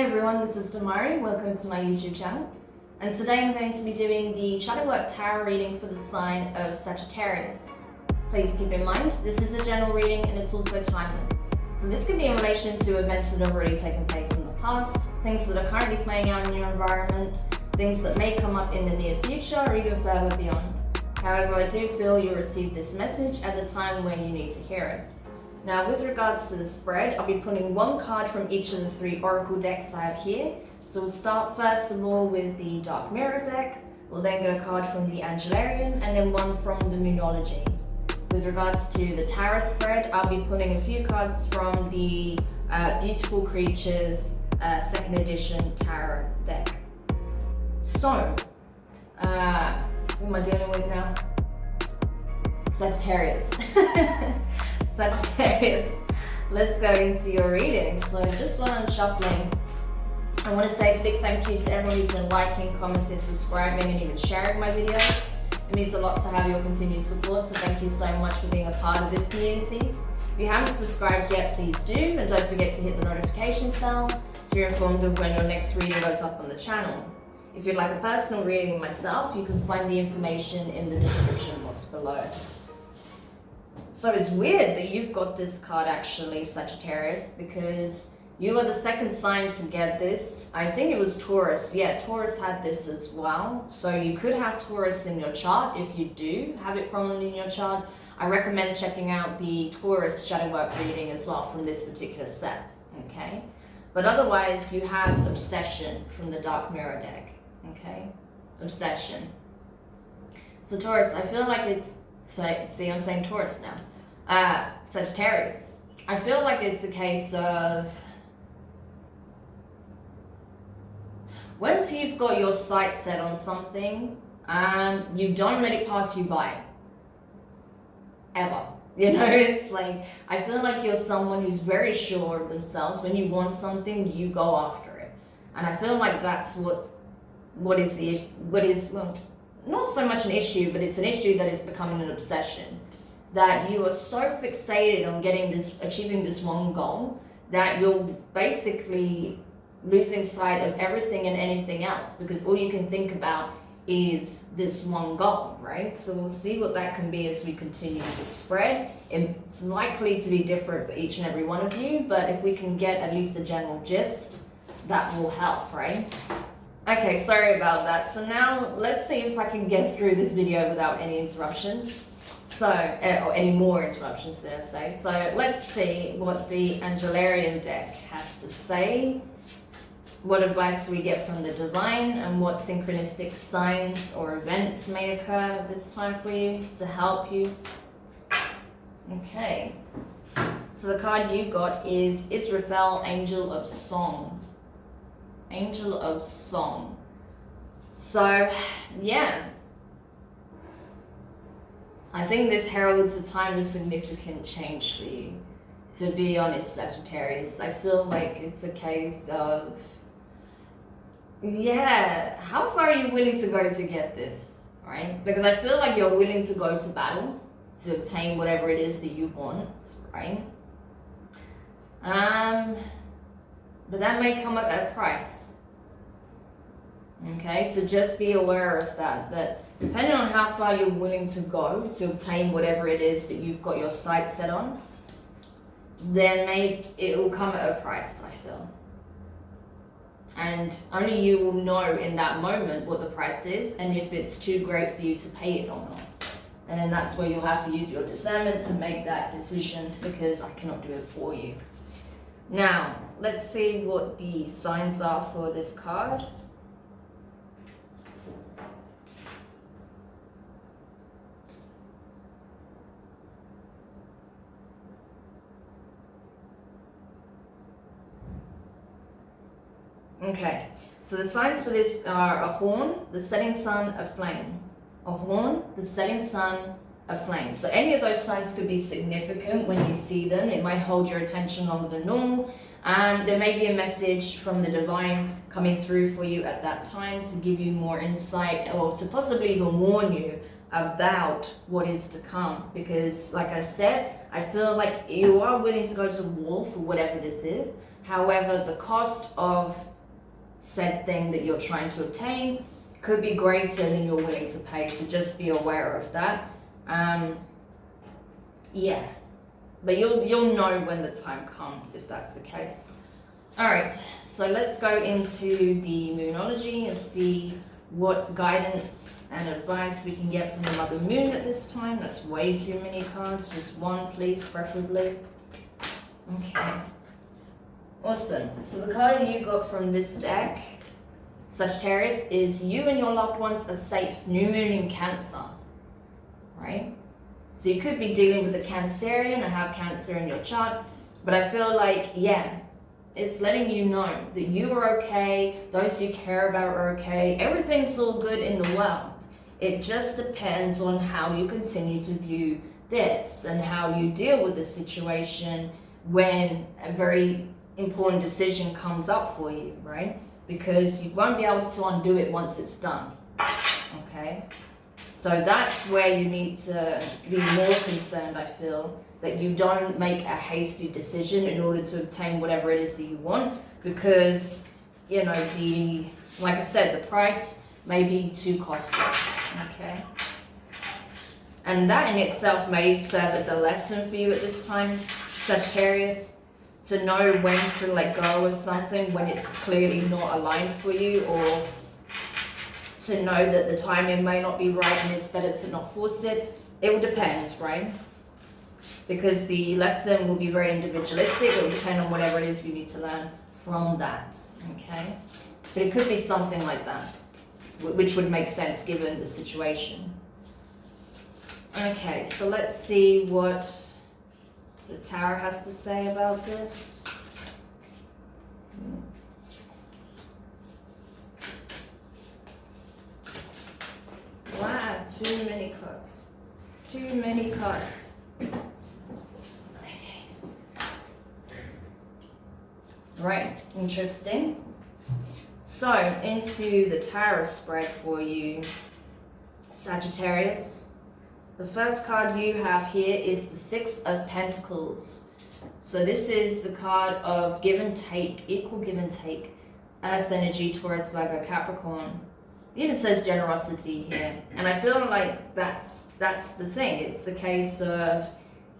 everyone, this is Demari. Welcome to my YouTube channel. And today I'm going to be doing the shadow work tarot reading for the sign of Sagittarius. Please keep in mind, this is a general reading and it's also timeless. So this could be in relation to events that have already taken place in the past, things that are currently playing out in your environment, things that may come up in the near future or even further beyond. However, I do feel you'll receive this message at the time when you need to hear it. Now, with regards to the spread, I'll be pulling one card from each of the 3 oracle decks I have here. So we'll start first of all with the Dark Mirror deck. We'll then get a card from the Angelarian and then one from the Moonology. With regards to the tarot spread, I'll be pulling a few cards from the Beautiful Creatures 2nd edition tarot deck. So, who am I dealing with now? Sagittarius. Sagittarius, let's go into your reading. So just while I'm shuffling, I want to say a big thank you to everyone who's been liking, commenting, subscribing and even sharing my videos. It means a lot to have your continued support, so thank you so much for being a part of this community. If you haven't subscribed yet, please do, and don't forget to hit the notifications bell so you're informed of when your next reading goes up on the channel. If you'd like a personal reading with myself, you can find the information in the description box below. So it's weird that you've got this card actually, Sagittarius, because you are the second sign to get this. I think it was Taurus. Yeah, Taurus had this as well. So you could have Taurus in your chart. If you do have it prominent in your chart, I recommend checking out the Taurus shadow work reading as well from this particular set, okay? But otherwise, you have Obsession from the Dark Mirror deck, okay? Obsession. So Taurus, I feel like it's, see, I'm saying Taurus now. Sagittarius. I feel like it's a case of once you've got your sights set on something, you don't let it pass you by. Ever. You know, it's like, I feel like you're someone who's very sure of themselves. When you want something, you go after it. And I feel like that's what is, well, not so much an issue, but it's an issue that is becoming an obsession. That you are so fixated on achieving this one goal that you're basically losing sight of everything and anything else because all you can think about is this one goal, right? So we'll see what that can be as we continue the spread. It's likely to be different for each and every one of you, but if we can get at least a general gist, that will help, right? Okay, sorry about that. So now let's see if I can get through this video without any interruptions. So, or any more interruptions, did I say. So let's see what the Angelarian deck has to say. What advice do we get from the divine and what synchronistic signs or events may occur this time for you to help you. Okay. So the card you got is Israfel, Angel of Song. Angel of Song. So, yeah. I think this heralds a time of significant change for you. To be honest, Sagittarius, I feel like it's a case of, yeah, how far are you willing to go to get this, right? Because I feel like you're willing to go to battle to obtain whatever it is that you want, right? But that may come at a price. Okay, so just be aware of that depending on how far you're willing to go to obtain whatever it is that you've got your sights set on, then it will come at a price, I feel. And only you will know in that moment what the price is and if it's too great for you to pay it or not. And then that's where you'll have to use your discernment to make that decision because I cannot do it for you. Now, let's see what the signs are for this card. Okay, so the signs for this are a horn, the setting sun, a flame. A horn, the setting sun, a flame. So any of those signs could be significant when you see them. It might hold your attention longer than normal. There may be a message from the divine coming through for you at that time to give you more insight or to possibly even warn you about what is to come. Because like I said, I feel like you are willing to go to the wall for whatever this is. However, the cost of said thing that you're trying to obtain could be greater than you're willing to pay. So just be aware of that. Yeah, but you'll know when the time comes if that's the case. All right, so let's go into the Moonology and see what guidance and advice we can get from the Mother Moon at this time. That's way too many cards. Just one, please, preferably. Okay. Awesome. So the card you got from this deck, Sagittarius, is you and your loved ones are safe. New Moon in Cancer, right? So you could be dealing with a Cancerian or have Cancer in your chart, but I feel like, yeah, it's letting you know that you are okay, those you care about are okay, everything's all good in the world. It just depends on how you continue to view this and how you deal with the situation when a very important decision comes up for you, right? Because you won't be able to undo it once it's done, okay? So that's where you need to be more concerned, I feel, that you don't make a hasty decision in order to obtain whatever it is that you want, because, you know, like I said, the price may be too costly, okay? And that in itself may serve as a lesson for you at this time, Sagittarius, to know when to let go of something when it's clearly not aligned for you, or to know that the timing may not be right and it's better to not force it. It will depend, right? Because the lesson will be very individualistic. It will depend on whatever it is you need to learn from that, okay? But it could be something like that, which would make sense given the situation. Okay, so let's see what the Tower has to say about this. Wow, too many cards. Too many cards. Okay. Right, interesting. So, into the tarot spread for you, Sagittarius. The first card you have here is the Six of Pentacles. So this is the card of give and take, equal give and take. Earth energy, Taurus, Virgo, Capricorn. It even says generosity here. And I feel like that's the thing. It's the case of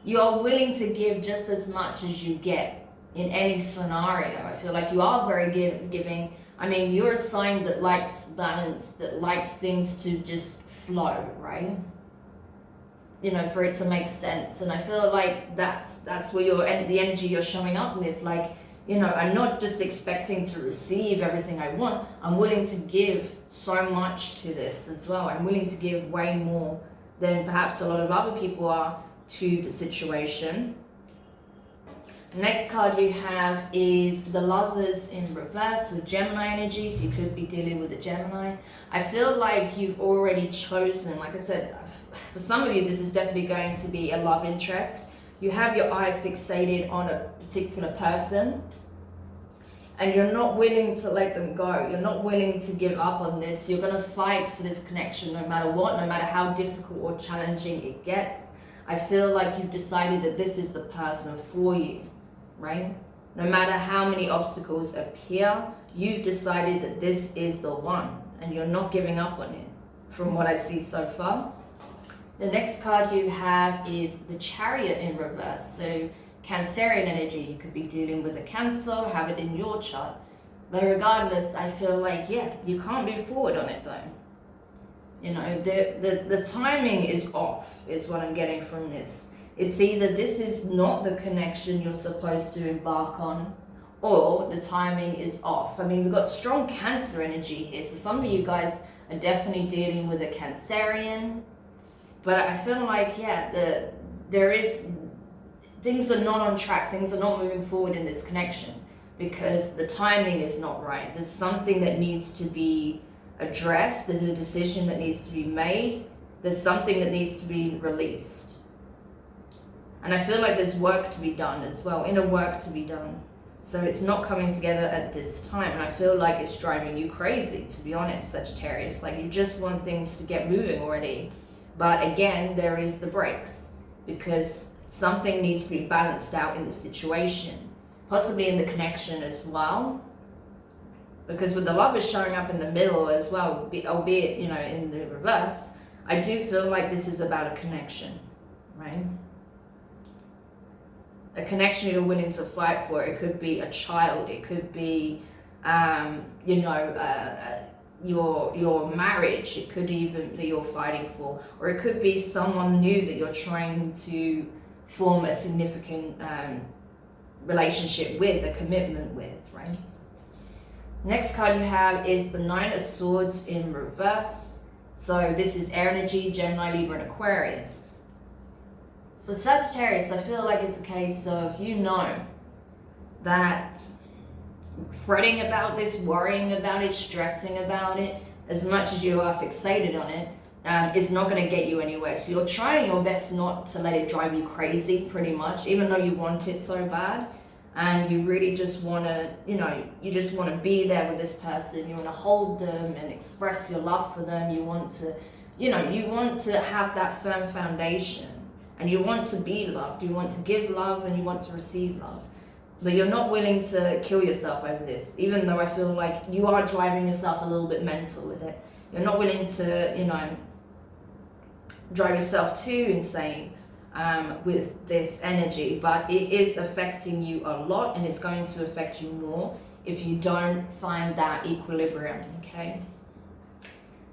you are willing to give just as much as you get in any scenario. I feel like you are very giving. I mean, you're a sign that likes balance, that likes things to just flow, right? You know, for it to make sense. And I feel like that's where the energy you're showing up with. Like, you know, I'm not just expecting to receive everything I want. I'm willing to give so much to this as well. I'm willing to give way more than perhaps a lot of other people are to the situation. The next card you have is the Lovers in reverse with Gemini energy. So you could be dealing with a Gemini. I feel like you've already chosen, like I said, for some of you, this is definitely going to be a love interest. You have your eye fixated on a particular person and you're not willing to let them go. You're not willing to give up on this. You're going to fight for this connection no matter what, no matter how difficult or challenging it gets. I feel like you've decided that this is the person for you, right? No matter how many obstacles appear, you've decided that this is the one and you're not giving up on it from what I see so far. The next card you have is the Chariot in reverse. So Cancerian energy, you could be dealing with a Cancer, have it in your chart. But regardless, I feel like, yeah, you can't move forward on it though. You know, the timing is off, is what I'm getting from this. It's either this is not the connection you're supposed to embark on, or the timing is off. I mean, we've got strong Cancer energy here. So some of you guys are definitely dealing with a Cancerian. But I feel like, yeah, things are not on track. Things are not moving forward in this connection because the timing is not right. There's something that needs to be addressed. There's a decision that needs to be made. There's something that needs to be released. And I feel like there's work to be done as well, inner work to be done. So it's not coming together at this time. And I feel like it's driving you crazy, to be honest, Sagittarius. Like you just want things to get moving already. But again, there is the breaks because something needs to be balanced out in the situation, possibly in the connection as well. Because with the Lovers showing up in the middle as well, albeit, you know, in the reverse, I do feel like this is about a connection, right? A connection you're willing to fight for. It could be a child, it could be, you know, your marriage, it could even that you're fighting for, or it could be someone new that you're trying to form a significant relationship with, a commitment with, right? Next card you have is the Nine of Swords in reverse. So this is air energy, Gemini, Libra, and Aquarius. So Sagittarius, I feel like it's a case of, you know, that fretting about this, worrying about it, stressing about it, as much as you are fixated on it, is not going to get you anywhere. So you're trying your best not to let it drive you crazy, pretty much, even though you want it so bad. And you really just want to, you know, you just want to be there with this person. You want to hold them and express your love for them. You want to, you know, you want to have that firm foundation. And you want to be loved. You want to give love and you want to receive love. But you're not willing to kill yourself over this, even though I feel like you are driving yourself a little bit mental with it. You're not willing to, you know, drive yourself too insane with this energy, but it is affecting you a lot, and it's going to affect you more if you don't find that equilibrium, okay?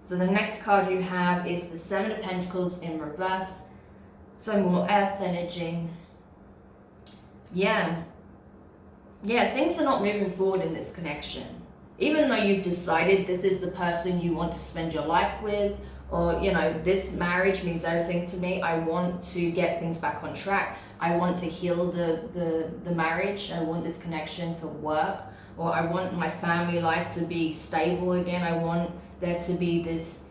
So the next card you have is the Seven of Pentacles in reverse. So more earth energy. Yeah, things are not moving forward in this connection. Even though you've decided this is the person you want to spend your life with, or, you know, this marriage means everything to me, I want to get things back on track, I want to heal the marriage, I want this connection to work, or I want my family life to be stable again, I want there to be this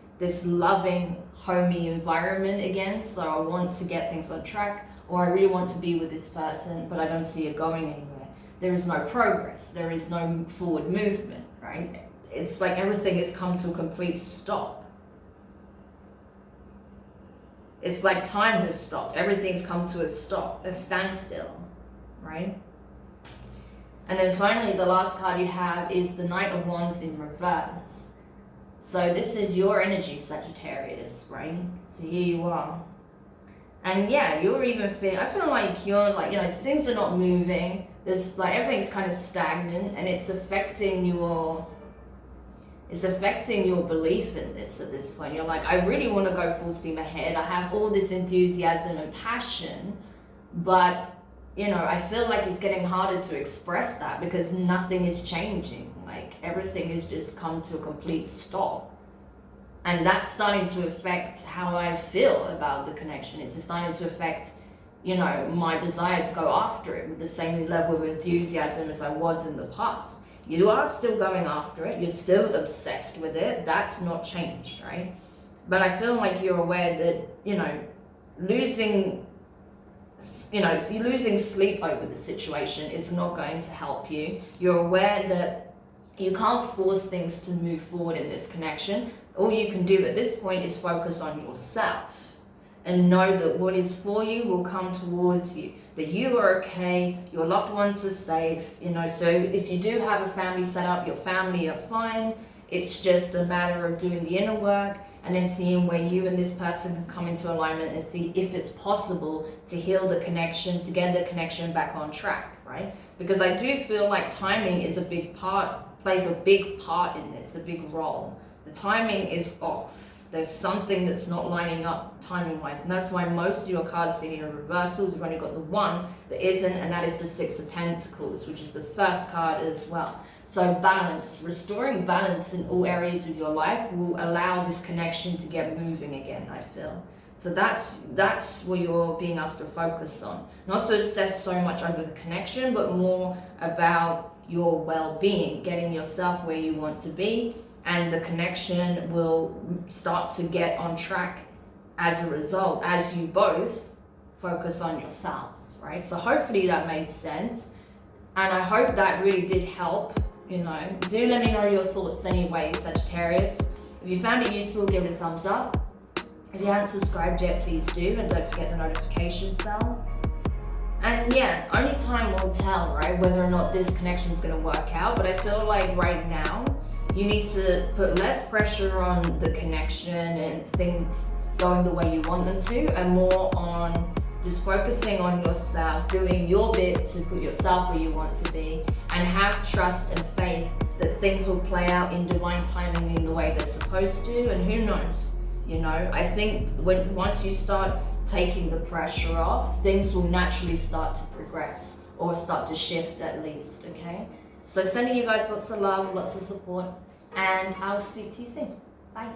loving, homey environment again, so I want to get things on track, or I really want to be with this person, but I don't see it going anywhere. There is no progress, there is no forward movement, right? It's like everything has come to a complete stop. It's like time has stopped. Everything's come to a stop, a standstill, right? And then finally, the last card you have is the Knight of Wands in reverse. So this is your energy, Sagittarius, right? So here you are. And yeah, you're even feeling, I feel like you're like, you know, things are not moving. There's like, everything's kind of stagnant, and it's affecting your belief in this at this point. You're like, I really want to go full steam ahead. I have all this enthusiasm and passion, but, you know, I feel like it's getting harder to express that because nothing is changing. Like, everything has just come to a complete stop. And that's starting to affect how I feel about the connection. It's starting to affect, you know, my desire to go after it with the same level of enthusiasm as I was in the past. You are still going after it, you're still obsessed with it, that's not changed, right? But I feel like you're aware that, you know, losing sleep over the situation is not going to help you. You're aware that you can't force things to move forward in this connection. All you can do at this point is focus on yourself and know that what is for you will come towards you, that you are okay, your loved ones are safe, you know. So if you do have a family set up, your family are fine. It's just a matter of doing the inner work and then seeing where you and this person can come into alignment and see if it's possible to heal the connection, to get the connection back on track, right? Because I do feel like timing is a big part, plays a big part in this, a big role. The timing is off. There's something that's not lining up timing-wise, and that's why most of your cards in your reversals, you've only got the one that isn't, and that is the Six of Pentacles, which is the first card as well. So balance, restoring balance in all areas of your life will allow this connection to get moving again, I feel. So that's what you're being asked to focus on. Not to obsess so much over the connection, but more about your well-being, getting yourself where you want to be, and the connection will start to get on track as a result, as you both focus on yourselves, right? So hopefully that made sense, and I hope that really did help, you know. Do let me know your thoughts anyway, Sagittarius. If you found it useful, give it a thumbs up. If you haven't subscribed yet, please do, and don't forget the notifications bell. And yeah, only time will tell, right, whether or not this connection is going to work out, but I feel like right now, You need to put less pressure on the connection and things going the way you want them to, and more on just focusing on yourself, doing your bit to put yourself where you want to be, and have trust and faith that things will play out in divine timing in the way they're supposed to. And who knows, you know, I think once you start taking the pressure off, things will naturally start to progress, or start to shift at least. Okay, so sending you guys lots of love, lots of support, and I'll speak to you soon. Bye.